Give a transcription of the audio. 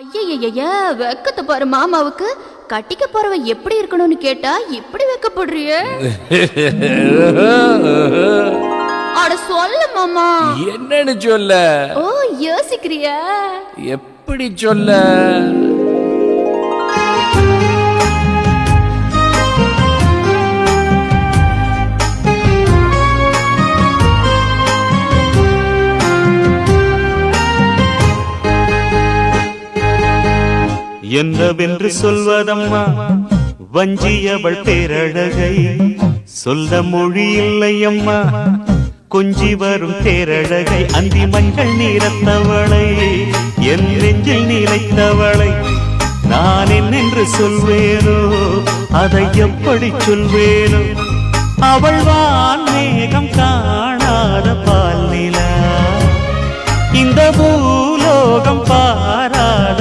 ஐயய்யய்ய வெக்கத்தை பாரு மாமாவுக்கு. கட்டிக்க போறவ எப்படி இருக்கணும்னு கேட்டா இப்படி வெக்கப்படுறிய? அட சொல்ல மாமா. என்னன்னு சொல்ல? ஓ யோசிக்கிறியா? எப்படி சொல்ல? என்னவென்று சொல்வதம்மா வஞ்சியவள் பேரழகை, சொல்ல மொழி இல்லையம்மா கொஞ்சி வரும் தேரழகை. அந்தி மஞ்சள் நீரத்தவளை, என் நெஞ்சில் நிலைத்தவளை நான் என்னென்று சொல்வேனோ, அதை எப்படி சொல்வேனோ. அவள் வான் மேகம் காணாத பால் நிலா, இந்த பூலோகம் பாராத